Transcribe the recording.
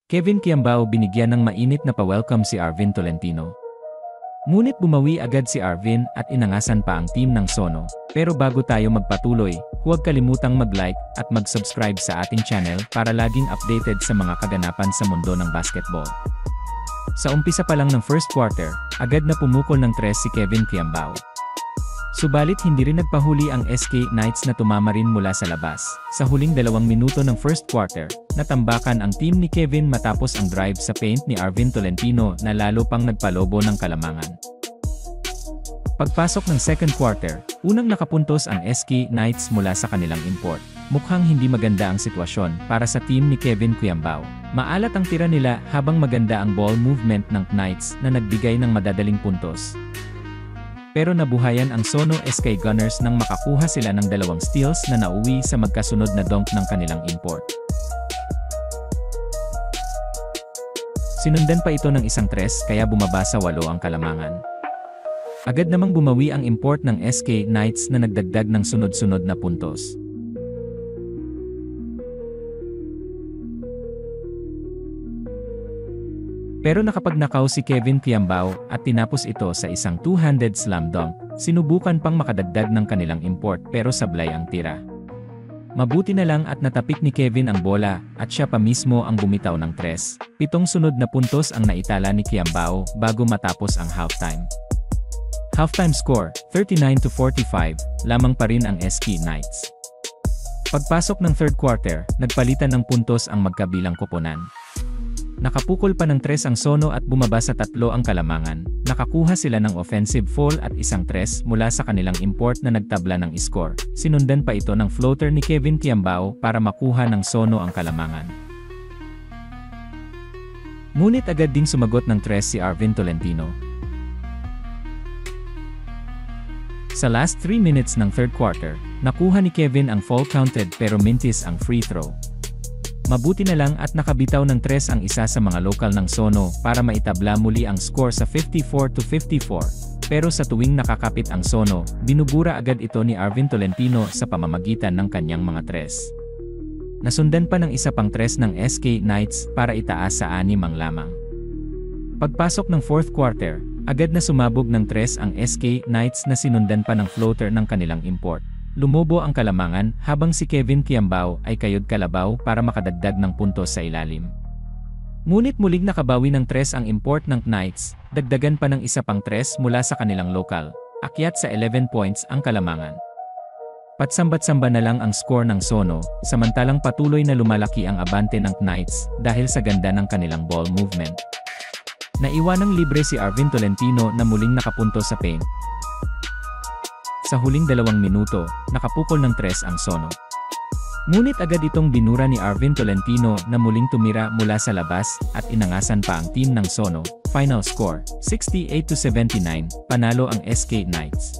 Kevin Quiambao binigyan ng mainit na pa-welcome si Arvin Tolentino. Ngunit bumawi agad si Arvin at inangasan pa ang team ng Sono. Pero bago tayo magpatuloy, huwag kalimutang mag-like at mag-subscribe sa ating channel para laging updated sa mga kaganapan sa mundo ng basketball. Sa umpisa pa lang ng first quarter, agad na pumukol ng 3 si Kevin Quiambao. Subalit hindi rin nagpahuli ang SK Knights na tumama rin mula sa labas. Sa huling 2 minuto ng first quarter, natambakan ang team ni Kevin matapos ang drive sa paint ni Arvin Tolentino na lalo pang nagpalobo ng kalamangan. Pagpasok ng second quarter, unang nakapuntos ang SK Knights mula sa kanilang import. Mukhang hindi maganda ang sitwasyon para sa team ni Kevin Quiambao. Maalat ang tira nila habang maganda ang ball movement ng Knights na nagbigay ng madadaling puntos. Pero nabuhayan ang Sono SK Gunners nang makakuha sila ng 2 steals na nauwi sa magkasunod na dunk ng kanilang import. Sinundan pa ito ng isang 3 kaya bumaba sa 8 ang kalamangan. Agad namang bumawi ang import ng SK Knights na nagdagdag ng sunod-sunod na puntos. Pero nakapagnakaw si Kevin Quiambao at tinapos ito sa isang two-handed slam dunk. Sinubukan pang makadagdag ng kanilang import pero sablay ang tira. Mabuti na lang at natapik ni Kevin ang bola at siya pa mismo ang bumitaw ng 3. 7 sunod na puntos ang naitala ni Quiambao bago matapos ang halftime. Halftime score, 39-45, lamang pa rin ang SK Knights. Pagpasok ng third quarter, nagpalitan ng puntos ang magkabilang koponan. Nakapukol pa ng 3 ang Sono at bumaba sa 3 ang kalamangan. Nakakuha sila ng offensive foul at isang 3 mula sa kanilang import na nagtabla ng score. Sinundan pa ito ng floater ni Kevin Quiambao para makuha ng Sono ang kalamangan. Ngunit agad ding sumagot ng 3 si Arvin Tolentino. Sa last 3 minutes ng third quarter, nakuha ni Kevin ang foul counted pero mintis ang free throw. Mabuti na lang at nakabitaw ng 3 ang isa sa mga lokal ng Sono para maitabla muli ang score sa 54-54. Pero sa tuwing nakakapit ang Sono, binubura agad ito ni Arvin Tolentino sa pamamagitan ng kanyang mga 3. Nasundan pa ng isa pang 3 ng SK Knights para itaas sa 6 ang lamang. Pagpasok ng fourth quarter, agad na sumabog ng 3 ang SK Knights na sinundan pa ng floater ng kanilang import. Lumobo ang kalamangan habang si Kevin Quiambao ay kayod kalabaw para makadagdag ng puntos sa ilalim. Ngunit muling nakabawi ng 3 ang import ng Knights, dagdagan pa ng isa pang 3 mula sa kanilang lokal. Akyat sa 11 points ang kalamangan. Patsambat-samba na lang ang score ng Sono, samantalang patuloy na lumalaki ang abante ng Knights dahil sa ganda ng kanilang ball movement. Naiwanang libre si Arvin Tolentino na muling nakapunto sa paint. Sa huling 2 minuto, nakapukol ng 3 ang Sono. Ngunit agad itong binura ni Arvin Tolentino na muling tumira mula sa labas at inangasan pa ang team ng Sono. Final score, 68-79, panalo ang SK Knights.